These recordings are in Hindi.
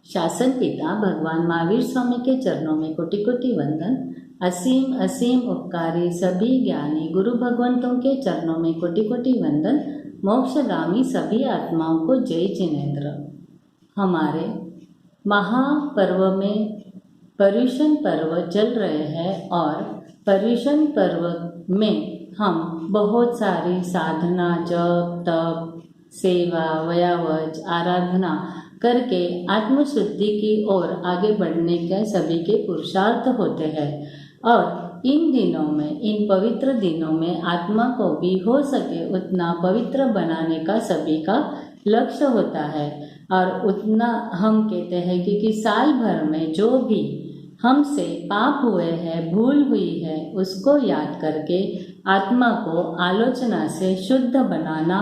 शासन पिता भगवान महावीर स्वामी के चरणों में कोटि कोटि वंदन। असीम असीम उपकारी सभी ज्ञानी गुरु भगवंतों के चरणों में कोटि कोटि वंदन। मोक्षगामी सभी आत्माओं को जय जिनेन्द्र। हमारे महापर्व में पर्युषण पर्व चल रहे हैं और पर्युषण पर्व में हम बहुत सारी साधना, जप, तप, सेवा, वयावच, आराधना करके आत्मशुद्धि की ओर आगे बढ़ने के सभी के पुरुषार्थ होते हैं। और इन दिनों में, इन पवित्र दिनों में आत्मा को भी हो सके उतना पवित्र बनाने का सभी का लक्ष्य होता है। और उतना हम कहते हैं कि साल भर में जो भी हमसे पाप हुए हैं, भूल हुई है, उसको याद करके आत्मा को आलोचना से शुद्ध बनाना,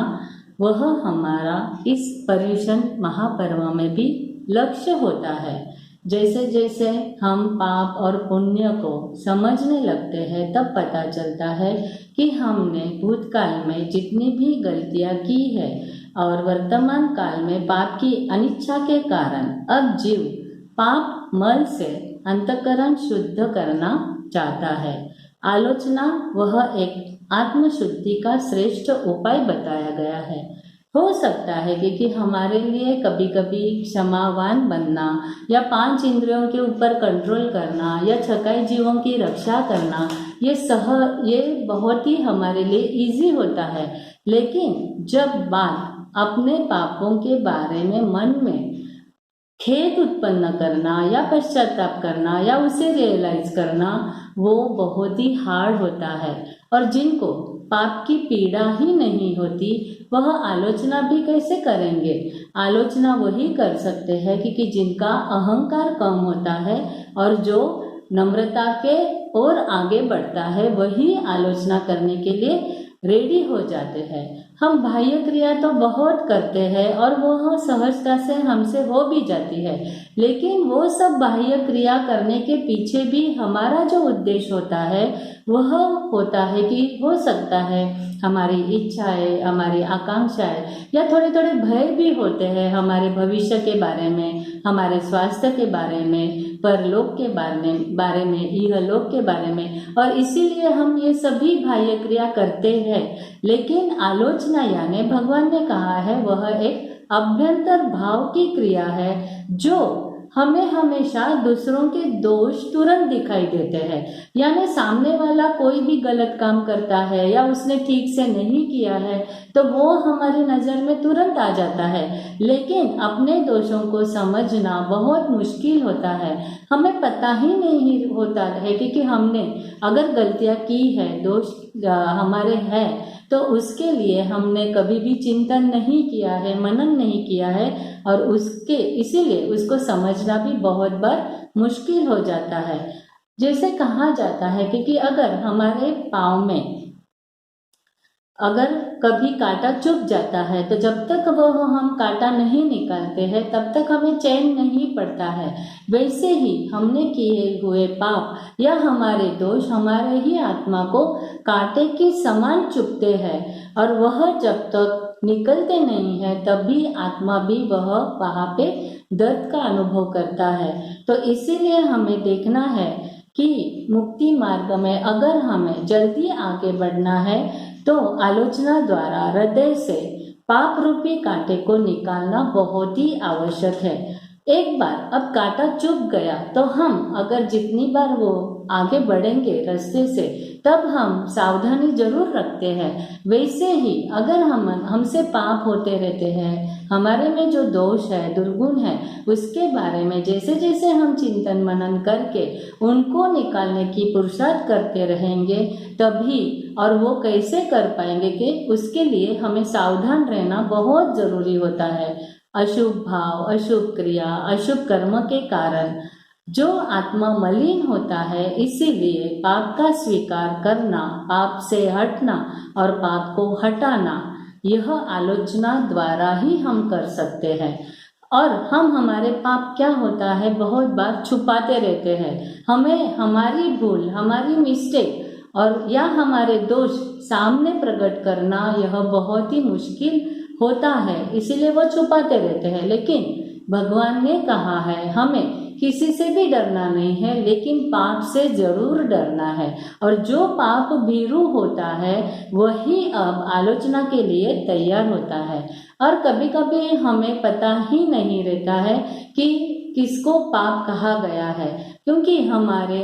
वह हमारा इस पर्युषण महापर्व में भी लक्ष्य होता है। जैसे जैसे हम पाप और पुण्य को समझने लगते हैं तब पता चलता है कि हमने भूतकाल में जितनी भी गलतियां की है और वर्तमान काल में पाप की अनिच्छा के कारण अब जीव पाप मल से अंतःकरण शुद्ध करना चाहता है। आलोचना वह एक आत्मशुद्धि का श्रेष्ठ उपाय बताया गया है। हो सकता है कि हमारे लिए कभी कभी क्षमावान बनना या 5 इंद्रियों के ऊपर कंट्रोल करना या छकाई जीवों की रक्षा करना ये बहुत ही हमारे लिए इजी होता है। लेकिन जब बात अपने पापों के बारे में मन में खेद उत्पन्न करना या पश्चाताप करना या उसे रियलाइज करना, वो बहुत ही हार्ड होता है। और जिनको पाप की पीड़ा ही नहीं होती वह आलोचना भी कैसे करेंगे। आलोचना वही कर सकते हैं कि जिनका अहंकार कम होता है और जो नम्रता के ओर आगे बढ़ता है, वही आलोचना करने के लिए रेडी हो जाते हैं। हम बाह्य क्रिया तो बहुत करते हैं और वह सहजता से हमसे हो भी जाती है, लेकिन वो सब बाह्य क्रिया करने के पीछे भी हमारा जो उद्देश्य होता है वह होता है कि हो सकता है हमारी इच्छाएं, हमारी आकांक्षाएं या थोड़े थोड़े भय भी होते हैं हमारे भविष्य के बारे में, हमारे स्वास्थ्य के बारे में, परलोक के बारे में, इहलोक के बारे में। और इसीलिए हम ये सभी बाह्य क्रिया करते हैं। लेकिन आलोचना यानी भगवान ने कहा है वह एक अभ्यंतर भाव की क्रिया है जो हमें हमेशा दूसरों के दोष तुरंत दिखाई देते हैं। यानी सामने वाला कोई भी गलत काम करता है या उसने ठीक से नहीं किया है तो वो हमारी नज़र में तुरंत आ जाता है, लेकिन अपने दोषों को समझना बहुत मुश्किल होता है। हमें पता ही नहीं होता है कि हमने अगर गलतियां की है, दोष हमारे हैं, तो उसके लिए हमने कभी भी चिंतन नहीं किया है, मनन नहीं किया है और इसीलिए उसको समझना भी बहुत बार मुश्किल हो जाता है। जैसे कहा जाता है कि अगर हमारे पाँव में अगर कभी कांटा चुभ जाता है तो जब तक वह हम कांटा नहीं निकालते हैं तब तक हमें चैन नहीं पड़ता है। वैसे ही हमने किए हुए पाप या हमारे दोष हमारे ही आत्मा को कांटे के समान चुभते हैं और वह जब तक निकलते नहीं है तब भी आत्मा भी वह वहाँ पे दर्द का अनुभव करता है। तो इसीलिए हमें देखना है कि मुक्ति मार्ग में अगर हमें जल्दी आगे बढ़ना है तो आलोचना द्वारा हृदय से पाप रूपी कांटे को निकालना बहुत ही आवश्यक है। एक बार अब कांटा चुभ गया तो हम अगर जितनी बार वो आगे बढ़ेंगे रास्ते से तब हम सावधानी जरूर रखते हैं। वैसे ही अगर हमसे पाप होते रहते हैं, हमारे में जो दोष है, दुर्गुण है, उसके बारे में जैसे जैसे हम चिंतन मनन करके उनको निकालने की पुरुषार्थ करते रहेंगे तभी, और वो कैसे कर पाएंगे कि उसके लिए हमें सावधान रहना बहुत जरूरी होता है। अशुभ भाव, अशुभ क्रिया, अशुभ कर्म के कारण जो आत्मा मलिन होता है, इसीलिए पाप का स्वीकार करना, पाप से हटना और पाप को हटाना यह आलोचना द्वारा ही हम कर सकते हैं। और हम हमारे पाप क्या होता है बहुत बार छुपाते रहते हैं। हमें हमारी भूल, हमारी मिस्टेक और या हमारे दोष सामने प्रकट करना यह बहुत ही मुश्किल होता है, इसीलिए वो छुपाते रहते हैं। लेकिन भगवान ने कहा है हमें किसी से भी डरना नहीं है, लेकिन पाप से जरूर डरना है। और जो पाप भीरू होता है वही अब आलोचना के लिए तैयार होता है। और कभी कभी हमें पता ही नहीं रहता है कि किसको पाप कहा गया है, क्योंकि हमारे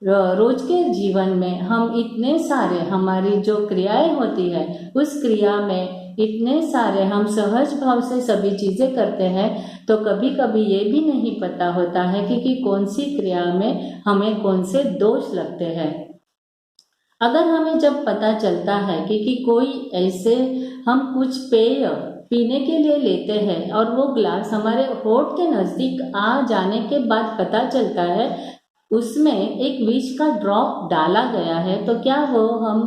रोज के जीवन में हम इतने सारे, हमारी जो क्रियाएं होती है उस क्रिया में इतने सारे हम सहज भाव से सभी चीजें करते हैं, तो कभी कभी ये भी नहीं पता होता है कि कौन सी क्रिया में हमें कौन से दोष लगते हैं। अगर हमें जब पता चलता है कि कोई ऐसे हम कुछ पेय पीने के लिए लेते हैं और वो ग्लास हमारे होठ के नजदीक आ जाने के बाद पता चलता है उसमें एक विष का ड्रॉप डाला गया है, तो क्या वो हम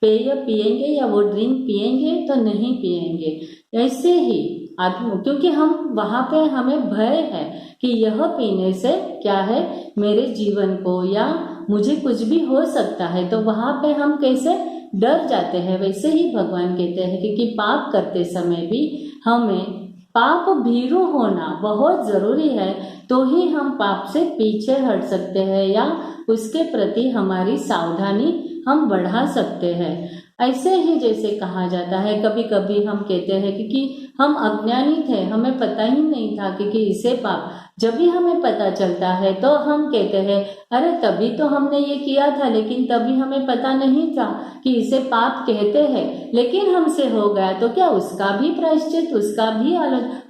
पेय पिएंगे या वो ड्रिंक पिएंगे? तो नहीं पिएंगे। ऐसे ही क्योंकि हम वहाँ पे हमें भय है कि यह पीने से क्या है, मेरे जीवन को या मुझे कुछ भी हो सकता है, तो वहाँ पे हम कैसे डर जाते हैं। वैसे ही भगवान कहते हैं कि पाप करते समय भी हमें पाप भीरू होना बहुत जरूरी है, तो ही हम पाप से पीछे हट सकते हैं या उसके प्रति हमारी सावधानी हम बढ़ा सकते हैं। ऐसे ही जैसे कहा जाता है, कभी कभी हम कहते हैं कि हम अज्ञानी थे, हमें पता ही नहीं था कि इसे पाप, जब भी हमें पता चलता है तो हम कहते हैं अरे तभी तो हमने ये किया था, लेकिन तभी हमें पता नहीं था कि इसे पाप कहते हैं, लेकिन हमसे हो गया, तो क्या उसका भी प्रायश्चित,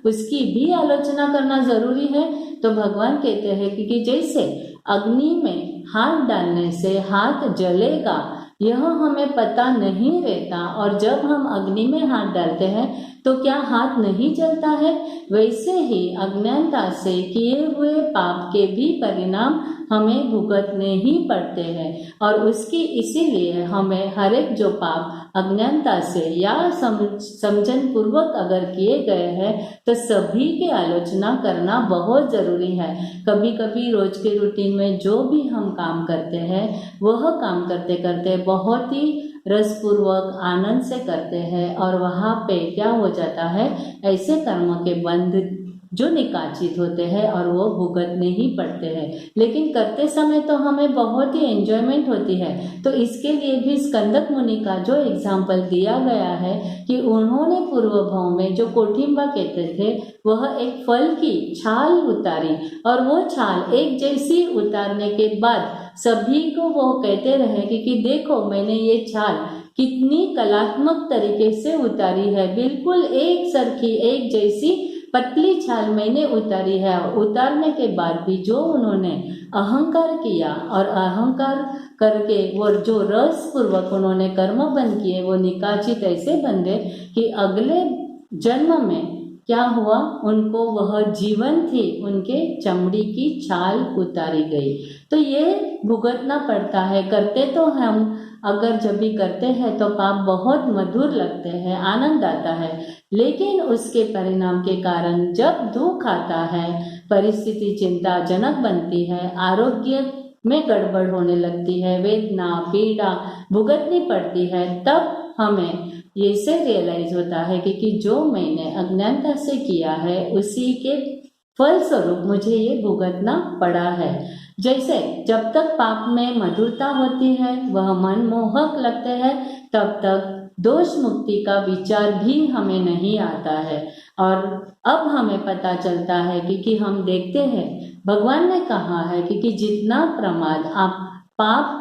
उसकी भी आलोचना करना जरूरी है? तो भगवान कहते हैं कि जैसे अग्नि में हाथ डालने से हाथ जलेगा, यह हमें पता नहीं रहता, और जब हम अग्नि में हाथ डालते हैं तो क्या हाथ नहीं जलता है? वैसे ही अज्ञानता से किए हुए पाप के भी परिणाम हमें भुगतने ही पड़ते हैं, और उसकी इसीलिए हमें हर एक जो पाप अज्ञानता से या समझन पूर्वक अगर किए गए हैं तो सभी की आलोचना करना बहुत जरूरी है। कभी कभी रोज के रूटीन में जो भी हम काम करते हैं वह काम करते करते बहुत ही रसपूर्वक आनंद से करते हैं, और वहाँ पे क्या हो जाता है, ऐसे कर्मों के बंध जो निकाचित होते हैं और वो भुगतने ही पड़ते हैं। लेकिन करते समय तो हमें बहुत ही एंजॉयमेंट होती है। तो इसके लिए भी स्कंदक मुनि का जो एग्जाम्पल दिया गया है कि उन्होंने पूर्व भाव में जो कोठिंबा कहते थे वह एक फल की छाल उतारी, और वो छाल एक जैसी उतारने के बाद सभी को वो कहते रहे कि देखो मैंने ये छाल कितनी कलात्मक तरीके से उतारी है, बिल्कुल एक सरखी एक जैसी पतली छाल मैंने उतारी है। उतारने के बाद भी जो उन्होंने अहंकार किया और अहंकार करके वो जो रस पूर्वक उन्होंने कर्म बंद किए वो निकाचित ऐसे बंधे कि अगले जन्म में क्या हुआ, उनको वह जीवन थी उनके चमड़ी की छाल उतारी गई। तो ये भुगतना पड़ता है। करते तो हम अगर जब भी करते हैं तो पाप बहुत मधुर लगते हैं, आनंद आता है, लेकिन उसके परिणाम के कारण जब दुख आता है, परिस्थिति चिंताजनक बनती है, आरोग्य में गड़बड़ होने लगती है, वेदना पीड़ा भुगतनी पड़ती है, तब हमें ये से रियलाइज होता है कि जो मैंने अज्ञानता से किया है उसी के फल स्वरूप मुझे ये भुगतना पड़ा है। जैसे जब तक पाप में मधुरता होती है, वह मनमोहक लगते हैं, तब तक दोष मुक्ति का विचार भी हमें नहीं आता है। और अब हमें पता चलता है कि हम देखते हैं भगवान ने कहा है कि जितना प्रमाद आप पाप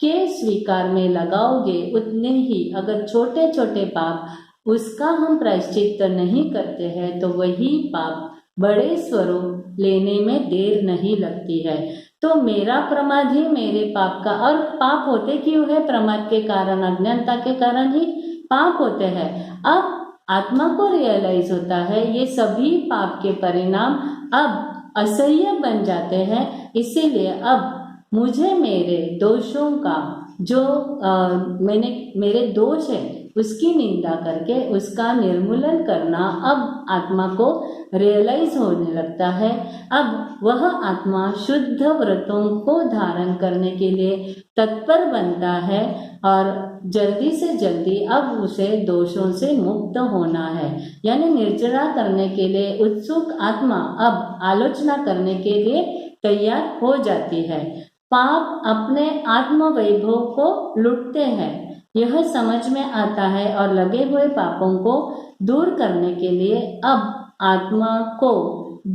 के स्वीकार में लगाओगे उतने ही अगर छोटे छोटे पाप उसका हम प्रायश्चित नहीं करते हैं तो वही पाप बड़े स्वरूप लेने में देर नहीं लगती है। तो मेरा प्रमाद ही मेरे पाप का, और पाप होते क्यों है? प्रमाद के कारण, अज्ञानता के कारण ही पाप होते हैं। अब आत्मा को रियलाइज होता है ये सभी पाप के परिणाम अब असह्य बन जाते हैं, इसीलिए अब मुझे मेरे दोषों का जो मेरे दोष है उसकी निंदा करके उसका निर्मूलन करना अब आत्मा को रियलाइज होने लगता है। अब वह आत्मा शुद्ध व्रतों को धारण करने के लिए तत्पर बनता है और जल्दी से जल्दी अब उसे दोषों से मुक्त होना है, यानी निर्जरा करने के लिए उत्सुक आत्मा अब आलोचना करने के लिए तैयार हो जाती है। पाप अपने आत्म वैभव को लूटते हैं, यह समझ में आता है और लगे हुए पापों को दूर करने के लिए अब आत्मा को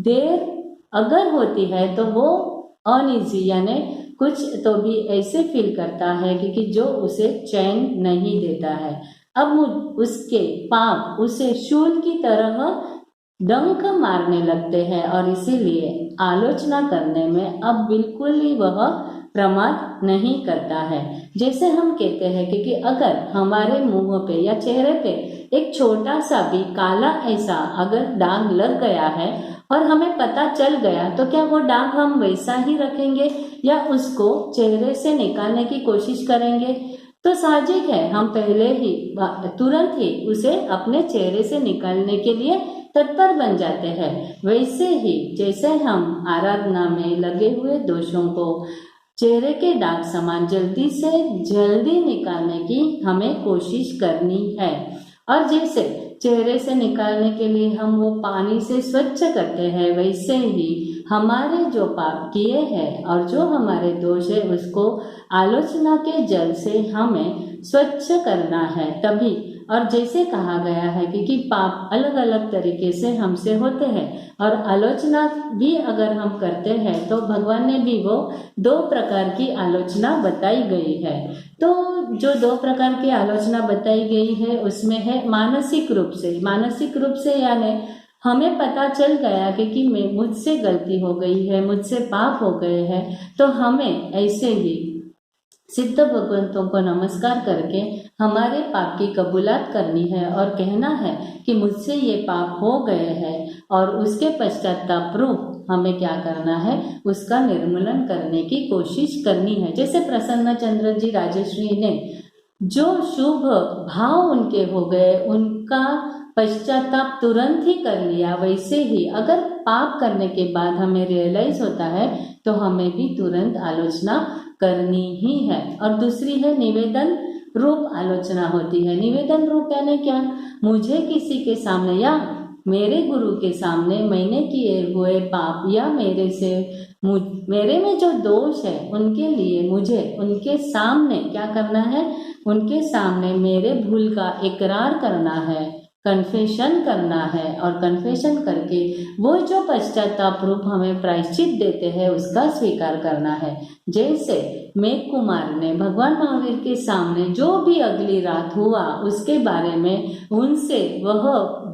देर अगर होती है तो वो अनईजी यानी कुछ तो भी ऐसे फील करता है कि जो उसे चैन नहीं देता है। अब उसके पाप उसे शूल की तरह डंक मारने लगते हैं और इसीलिए आलोचना करने में अब बिल्कुल ही वह प्रमाद नहीं करता है। जैसे हम कहते हैं कि अगर हमारे मुंह पे या चेहरे पे एक छोटा सा भी काला ऐसा अगर दाग लग गया है और हमें पता चल गया तो क्या वो दाग हम वैसा ही रखेंगे या उसको चेहरे से निकालने की कोशिश करेंगे? तो साहजिक है हम पहले ही तुरंत ही उसे अपने चेहरे से निकालने के लिए तत्पर बन जाते हैं। वैसे ही जैसे हम आराधना में लगे हुए दोषों को चेहरे के दाग समान जल्दी से जल्दी निकालने की हमें कोशिश करनी है, और जैसे चेहरे से निकालने के लिए हम वो पानी से स्वच्छ करते हैं, वैसे ही हमारे जो पाप किए हैं और जो हमारे दोष है उसको आलोचना के जल से हमें स्वच्छ करना है तभी। और जैसे कहा गया है कि पाप अलग अलग तरीके से हमसे होते हैं और आलोचना भी अगर हम करते हैं तो भगवान ने भी वो 2 प्रकार की आलोचना बताई गई है। तो जो 2 प्रकार की आलोचना बताई गई है उसमें है मानसिक रूप से यानी हमें पता चल गया कि मुझसे गलती हो गई है, मुझसे पाप हो गए हैं, तो हमें ऐसे ही सिद्ध भगवंतों को नमस्कार करके हमारे पाप की कबूलात करनी है और कहना है कि मुझसे ये पाप हो गए हैं और उसके पश्चाताप रूप हमें क्या करना है, उसका निर्मूलन करने की कोशिश करनी है। जैसे प्रसन्न चंद्र जी राजश्री ने जो शुभ भाव उनके हो गए उनका पश्चाताप तुरंत ही कर लिया, वैसे ही अगर पाप करने के बाद हमें रियलाइज होता है तो हमें भी तुरंत आलोचना करनी ही है। और दूसरी है निवेदन रूप आलोचना होती है। निवेदन रूप यानी क्या? मुझे किसी के सामने या मेरे गुरु के सामने मैंने किए हुए पाप या मेरे में जो दोष है उनके लिए मुझे उनके सामने क्या करना है, उनके सामने मेरे भूल का इकरार करना है, कन्फेशन करना है और कन्फेशन करके वो जो पश्चाताप रूप हमें प्रायश्चित देते हैं उसका स्वीकार करना है। जैसे मेघ कुमार ने भगवान महावीर के सामने जो भी अगली रात हुआ उसके बारे में उनसे वह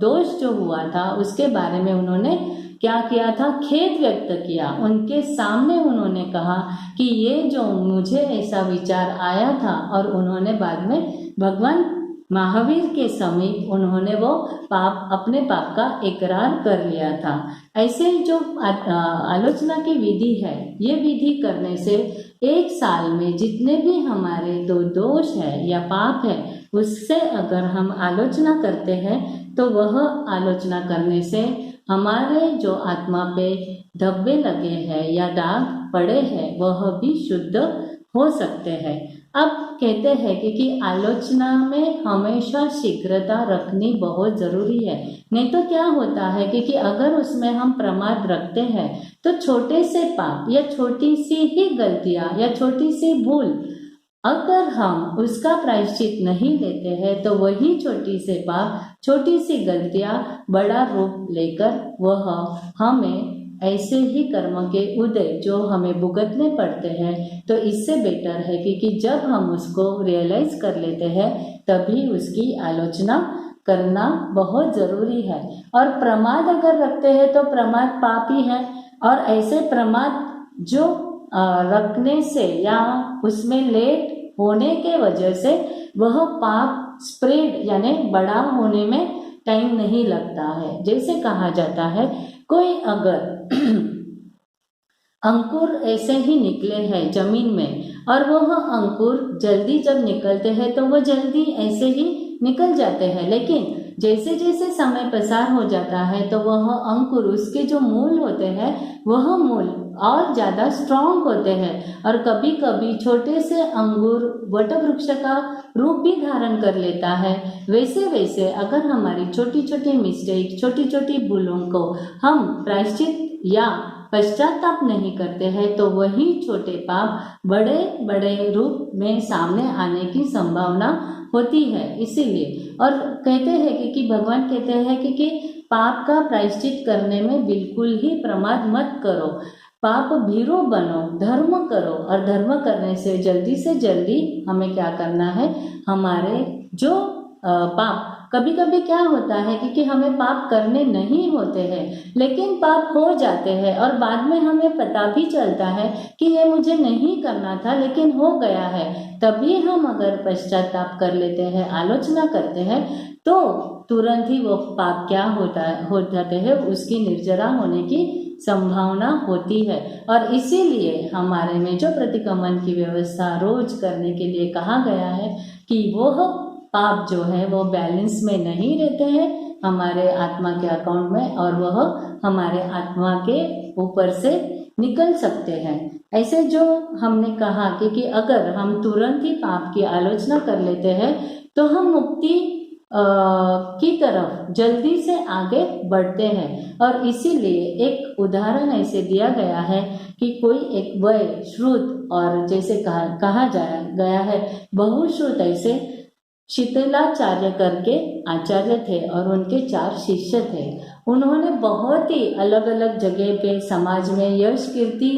दोष जो हुआ था उसके बारे में उन्होंने क्या किया था, खेद व्यक्त किया। उनके सामने उन्होंने कहा कि ये जो मुझे ऐसा विचार आया था, और उन्होंने बाद में भगवान महावीर के समीप उन्होंने वो अपने पाप का इकरार कर लिया था। ऐसे जो आलोचना की विधि है, ये विधि करने से 1 साल में जितने भी हमारे दोष है या पाप है उससे अगर हम आलोचना करते हैं तो वह आलोचना करने से हमारे जो आत्मा पे धब्बे लगे हैं या दाग पड़े हैं वह भी शुद्ध हो सकते हैं। अब कहते हैं कि आलोचना में हमेशा शीघ्रता रखनी बहुत ज़रूरी है, नहीं तो क्या होता है कि अगर उसमें हम प्रमाद रखते हैं तो छोटे से पाप या छोटी सी ही गलतियाँ या छोटी सी भूल अगर हम उसका प्रायश्चित नहीं लेते हैं तो वही छोटी से पाप छोटी सी गलतियाँ बड़ा रूप लेकर वह हमें ऐसे ही कर्म के उदय जो हमें भुगतने पड़ते हैं। तो इससे बेटर है कि जब हम उसको रियलाइज कर लेते हैं तभी उसकी आलोचना करना बहुत ज़रूरी है। और प्रमाद अगर रखते हैं तो प्रमाद पाप ही है, और ऐसे प्रमाद जो रखने से या उसमें लेट होने के वजह से वह पाप स्प्रेड यानी बड़ा होने में टाइम नहीं लगता है। जैसे कहा जाता है कोई अगर अंकुर ऐसे ही निकले हैं जमीन में, और वह अंकुर जल्दी जब निकलते हैं तो वह जल्दी ऐसे ही निकल जाते हैं, लेकिन जैसे जैसे समय पसार हो जाता है तो वह अंकुर, उसके जो मूल होते हैं वह मूल और ज़्यादा स्ट्रॉन्ग होते हैं, और कभी कभी छोटे से अंगूर वटवृक्ष का रूप भी धारण कर लेता है। वैसे वैसे अगर हमारी छोटी छोटी मिस्टेक, छोटी छोटी भूलों को हम प्रायश्चित या पश्चाताप नहीं करते हैं तो वही छोटे पाप बड़े बड़े रूप में सामने आने की संभावना होती है। इसीलिए और कहते हैं कि भगवान कहते हैं कि पाप का प्रायश्चित करने में बिल्कुल ही प्रमाद मत करो, पाप भीरू बनो, धर्म करो, और धर्म करने से जल्दी हमें क्या करना है, हमारे जो पाप, कभी कभी क्या होता है कि हमें पाप करने नहीं होते हैं लेकिन पाप हो जाते हैं, और बाद में हमें पता भी चलता है कि ये मुझे नहीं करना था लेकिन हो गया है। तभी हम अगर पश्चाताप कर लेते हैं, आलोचना करते हैं, तो तुरंत ही वो पाप क्या हो जाते हैं, उसकी निर्जरा होने की संभावना होती है। और इसीलिए हमारे में जो प्रतिक्रमण की व्यवस्था रोज करने के लिए कहा गया है कि वह पाप जो है वो बैलेंस में नहीं रहते हैं हमारे आत्मा के अकाउंट में, और वह हमारे आत्मा के ऊपर से निकल सकते हैं। ऐसे जो हमने कहा कि अगर हम तुरंत ही पाप की आलोचना कर लेते हैं तो हम मुक्ति की तरफ जल्दी से आगे बढ़ते हैं। और इसीलिए एक उदाहरण ऐसे दिया गया है कि कोई एक वय श्रुत, और जैसे कहा गया है बहुश्रुत, ऐसे शीतलाचार्य करके आचार्य थे और उनके 4 शिष्य थे। उन्होंने बहुत ही अलग अलग जगह पे समाज में यश कीर्ति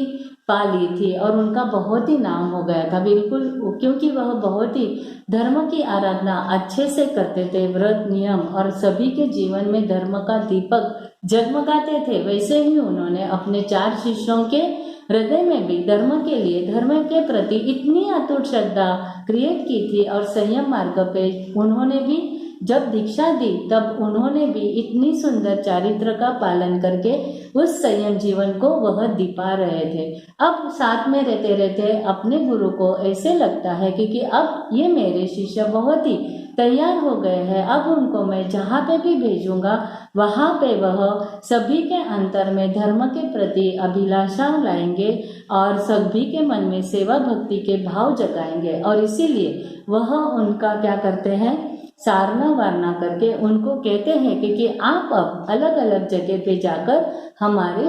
पा ली थी और उनका बहुत ही नाम हो गया था, बिल्कुल, क्योंकि वह बहुत ही धर्म की आराधना अच्छे से करते थे, व्रत नियम और सभी के जीवन में धर्म का दीपक जगमगाते थे। वैसे ही उन्होंने अपने 4 शिष्यों के हृदय में भी धर्म के लिए, धर्म के प्रति इतनी अटूट श्रद्धा क्रिएट की थी, और संयम मार्ग पे उन्होंने भी जब दीक्षा दी तब उन्होंने भी इतनी सुंदर चारित्र का पालन करके उस संयम जीवन को वह दिपा रहे थे। अब साथ में रहते रहते अपने गुरु को ऐसे लगता है कि अब ये मेरे शिष्य बहुत ही तैयार हो गए हैं, अब उनको मैं जहाँ पे भी भेजूंगा वहाँ पे वह सभी के अंतर में धर्म के प्रति अभिलाषा लाएंगे और सभी के मन में सेवा भक्ति के भाव जगाएंगे। और इसीलिए वह उनका क्या करते हैं, सारना वारना करके उनको कहते हैं कि आप अब अलग अलग जगह पे जाकर हमारे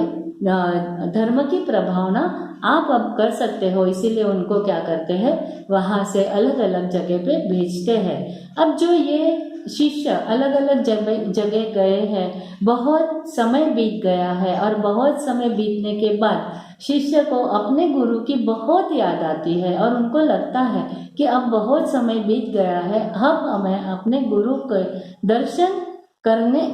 धर्म की प्रभावना आप अब कर सकते हो। इसीलिए उनको क्या करते हैं, वहाँ से अलग अलग जगह पे भेजते हैं। अब जो ये शिष्य अलग अलग जगह गए हैं, बहुत समय बीत गया है और बहुत समय बीतने के बाद शिष्य को अपने गुरु की बहुत याद आती है और उनको लगता है कि अब बहुत समय बीत गया है, अब हमें अपने गुरु के दर्शन करने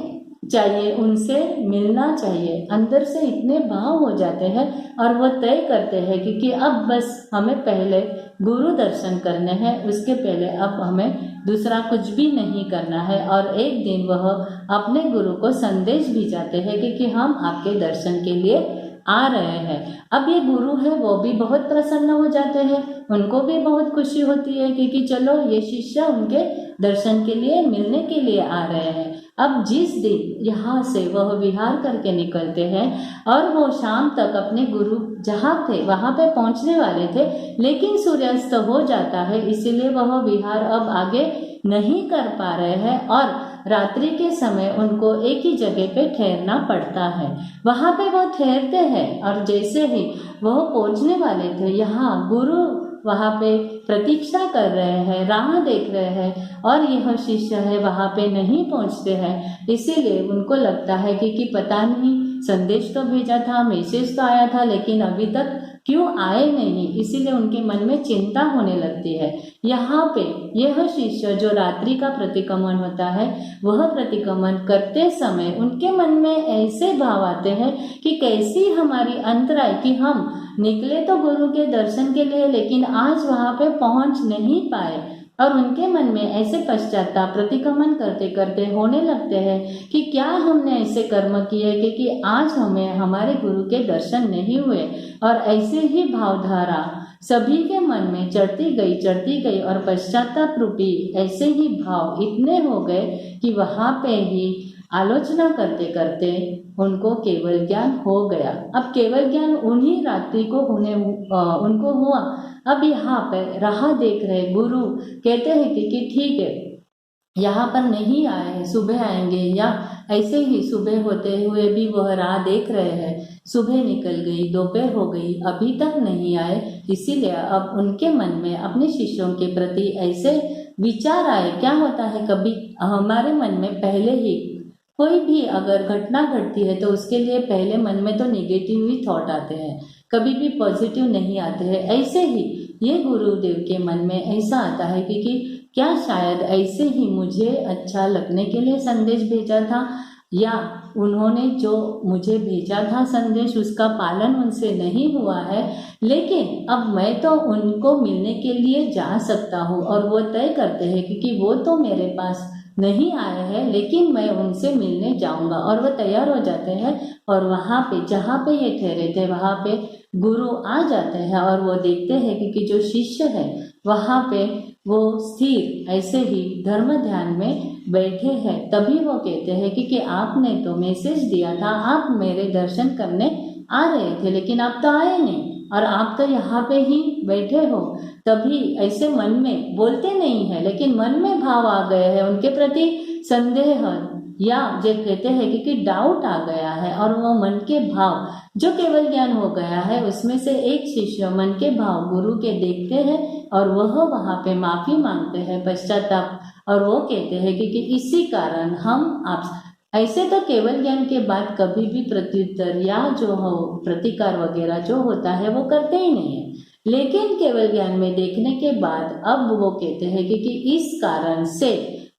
चाहिए, उनसे मिलना चाहिए। अंदर से इतने भाव हो जाते हैं और वह तय करते हैं कि अब बस हमें पहले गुरु दर्शन करने हैं, उसके पहले अब हमें दूसरा कुछ भी नहीं करना है। और एक दिन वह अपने गुरु को संदेश भी जाते हैं कि हम आपके दर्शन के लिए आ रहे हैं। अब ये गुरु है वो भी बहुत प्रसन्न हो जाते हैं, उनको भी बहुत खुशी होती है कि चलो ये शिष्य उनके दर्शन के लिए मिलने के लिए आ रहे हैं। अब जिस दिन यहाँ से वह विहार करके निकलते हैं और वो शाम तक अपने गुरु जहाँ थे वहाँ पे पहुँचने वाले थे, लेकिन सूर्यास्त हो जाता है, इसीलिए वह विहार अब आगे नहीं कर पा रहे हैं और रात्रि के समय उनको एक ही जगह पे ठहरना पड़ता है। वहाँ पे वो ठहरते हैं और जैसे ही वह पहुँचने वाले थे, यहाँ गुरु वहाँ पे प्रतीक्षा कर रहे हैं, राह देख रहे हैं और यह शिष्य है वहाँ पे नहीं पहुँचते हैं। इसीलिए उनको लगता है कि पता नहीं, संदेश तो भेजा था, मैसेज तो आया था, लेकिन अभी तक क्यों आए नहीं, इसीलिए उनके मन में चिंता होने लगती है। यहाँ पे यह शिष्य जो रात्रि का प्रतिक्रमण होता है, वह प्रतिक्रमण करते समय उनके मन में ऐसे भाव आते हैं कि कैसी हमारी अंतराय कि हम निकले तो गुरु के दर्शन के लिए, लेकिन आज वहाँ पे पहुँच नहीं पाए। और उनके मन में ऐसे पश्चाताप प्रतिक्रमण करते करते होने लगते हैं कि क्या हमने ऐसे कर्म किए कि आज हमें हमारे गुरु के दर्शन नहीं हुए। और ऐसे ही भावधारा सभी के मन में चढ़ती गई और पश्चाताप रूपी ऐसे ही भाव इतने हो गए कि वहां पे ही आलोचना करते करते उनको केवल ज्ञान हो गया। अब केवल ज्ञान उन्हीं रात्रि को उनको हुआ। अब यहाँ पे राह देख रहे गुरु कहते हैं कि ठीक है, यहाँ पर नहीं आए हैं, सुबह आएंगे। या ऐसे ही सुबह होते हुए भी वह राह देख रहे हैं, सुबह निकल गई, दोपहर हो गई, अभी तक नहीं आए। इसीलिए अब उनके मन में अपने शिष्यों के प्रति ऐसे विचार आए। क्या होता है, कभी हमारे मन में पहले ही कोई भी अगर घटना घटती है तो उसके लिए पहले मन में तो निगेटिव ही थॉट आते हैं, कभी भी पॉजिटिव नहीं आते हैं। ऐसे ही ये गुरुदेव के मन में ऐसा आता है कि क्या शायद ऐसे ही मुझे अच्छा लगने के लिए संदेश भेजा था, या उन्होंने जो मुझे भेजा था संदेश उसका पालन उनसे नहीं हुआ है, लेकिन अब मैं तो उनको मिलने के लिए जा सकता हूँ। और वो तय करते हैं क्योंकि वो तो मेरे पास नहीं आए हैं, लेकिन मैं उनसे मिलने जाऊंगा। और वो तैयार हो जाते हैं और वहाँ पे जहाँ पे ये ठहरे थे वहाँ पे गुरु आ जाते हैं और वो देखते हैं कि जो शिष्य है वहाँ पे वो स्थिर ऐसे ही धर्म ध्यान में बैठे हैं। तभी वो कहते हैं कि आपने तो मैसेज दिया था, आप मेरे दर्शन करने आ रहे थे, लेकिन आप तो आए नहीं और आप तो यहाँ पे ही बैठे हो। तभी ऐसे मन में बोलते नहीं है, लेकिन मन में भाव आ गए हैं उनके प्रति संदेह, या जो कहते हैं कि डाउट आ गया है। और वो मन के भाव जो केवल ज्ञान हो गया है उसमें से एक शिष्य मन के भाव गुरु के देखते हैं और वह वहाँ पे माफी मांगते हैं, पश्चाताप। और वो कहते हैं कि इसी कारण हम आप ऐसे तो केवल ज्ञान के बाद कभी भी प्रत्युत्तर या जो हो प्रतिकार वगैरह जो होता है वो करते ही नहीं है, लेकिन केवल ज्ञान में देखने के बाद अब वो कहते हैं कि इस कारण से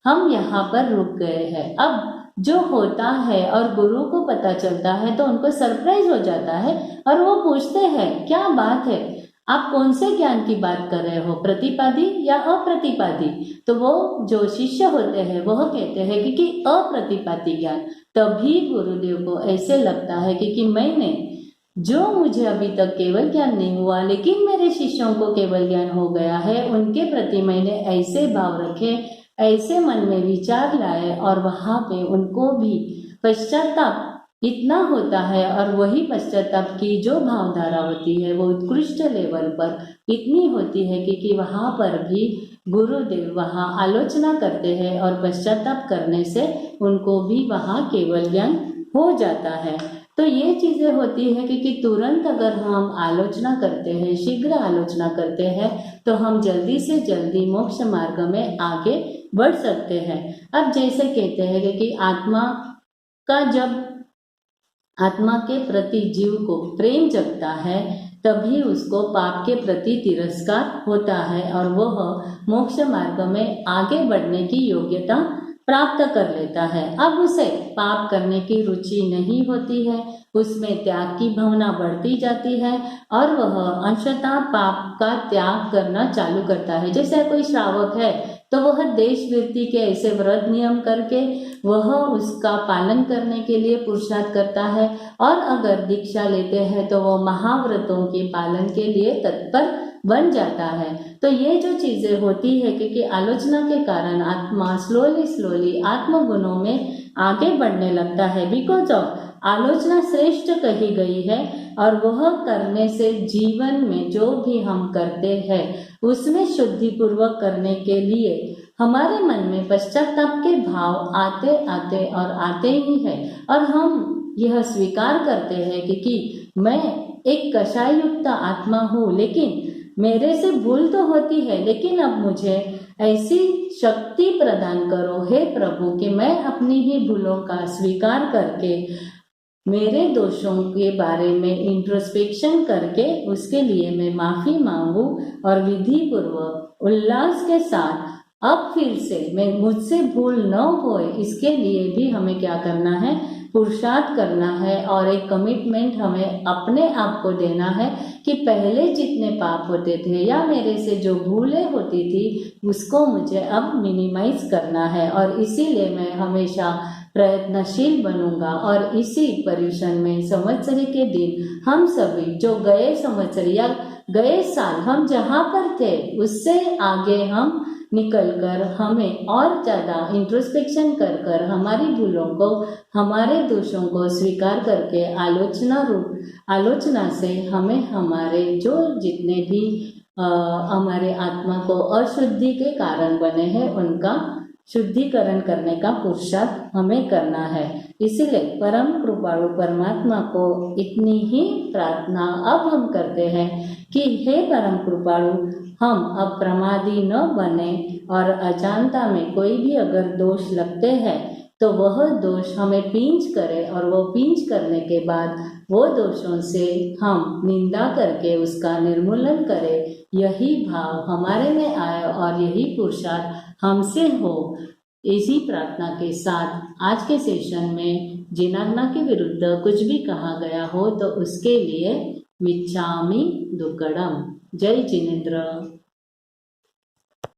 हम यहाँ पर रुक गए हैं। अब जो होता है और गुरु को पता चलता है तो उनको सरप्राइज हो जाता है और वो पूछते हैं क्या बात है, आप कौन से ज्ञान की बात कर रहे हो, प्रतिपादी या अप्रतिपादी। तो वो जो शिष्य होते हैं वह कहते हैं कि अप्रतिपादी ज्ञान। तभी गुरुदेव को ऐसे लगता है कि मैंने जो मुझे अभी तक केवल ज्ञान नहीं हुआ लेकिन मेरे शिष्यों को केवल ज्ञान हो गया है, उनके प्रति मैंने ऐसे भाव रखे, ऐसे मन में विचार लाए और वहां पे उनको भी पश्चाताप इतना होता है। और वही पश्चाताप की जो भावधारा होती है वो उत्कृष्ट लेवल पर इतनी होती है कि वहां पर भी गुरुदेव वहां आलोचना करते हैं और पश्चाताप करने से उनको भी वहां केवल ज्ञान हो जाता है। तो ये चीजें होती है कि तुरंत अगर हम आलोचना करते हैं, शीघ्र आलोचना करते हैं, तो हम जल्दी से जल्दी मोक्ष मार्ग में आगे बढ़ सकते हैं। अब जैसे कहते हैं कि जब आत्मा के प्रति जीव को प्रेम जगता है तभी उसको पाप के प्रति तिरस्कार होता है और वह मोक्ष मार्ग में आगे बढ़ने की योग्यता प्राप्त कर लेता है। अब उसे पाप करने की रुचि नहीं होती है, उसमें त्याग की भावना बढ़ती जाती है और वह अंशतः पाप का त्याग करना चालू करता है। जैसे कोई श्रावक है तो वह देशवृत्ति के ऐसे व्रत नियम करके वह उसका पालन करने के लिए पुरुषार्थ करता है, और अगर दीक्षा लेते हैं तो वह महाव्रतों के पालन के लिए तत्पर बन जाता है। तो ये जो चीजें होती है कि आलोचना के कारण आत्मा स्लोली आत्मगुणों में आगे बढ़ने लगता है। बिकॉज ऑफ आलोचना श्रेष्ठ कही गई है और वह करने से जीवन में जो भी हम करते हैं उसमें शुद्धि पूर्वक करने के लिए हमारे मन में पश्चाताप के भाव आते ही है। और हम यह स्वीकार करते हैं कि मैं एक कषाय युक्त आत्मा हूँ, लेकिन मेरे से भूल तो होती है, लेकिन अब मुझे ऐसी शक्ति प्रदान करो हे प्रभु कि मैं अपनी ही भूलों का स्वीकार करके मेरे दोषों के बारे में इंट्रोस्पेक्शन करके उसके लिए मैं माफी मांगू और विधि पूर्वक उल्लास के साथ अब फिर से मैं मुझसे भूल न होए, इसके लिए भी हमें क्या करना है पुरुषार्थ करना है और एक कमिटमेंट हमें अपने आप को देना है कि पहले जितने पाप होते थे या मेरे से जो भूलें होती थी उसको मुझे अब मिनिमाइज करना है, और इसीलिए मैं हमेशा प्रयत्नशील बनूंगा। और इसी पर्यूषण में संवत्सरी के दिन हम सभी जो गए संवत्सर या गए साल हम जहाँ पर थे उससे आगे हम निकलकर हमें और ज़्यादा इंट्रोस्पेक्शन कर कर हमारी भूलों को, हमारे दोषों को स्वीकार करके आलोचना से हमें हमारे जो जितने भी हमारे आत्मा को अशुद्धि के कारण बने हैं उनका शुद्धिकरण करने का पुरुषार्थ हमें करना है। इसीलिए परम कृपालु परमात्मा को इतनी ही प्रार्थना अब हम करते हैं कि हे परम कृपालु, हम अब प्रमादी न बने और अजानता में कोई भी अगर दोष लगते हैं तो वह दोष हमें पिंच करे, और वो पिंच करने के बाद वो दोषों से हम निंदा करके उसका निर्मूलन करें। यही भाव हमारे में आए और यही पुरुषार्थ हमसे हो। इसी प्रार्थना के साथ आज के सेशन में जिनाज्ञा के विरुद्ध कुछ भी कहा गया हो तो उसके लिए मिच्छामि दुक्कडम। जय जिनेंद्र।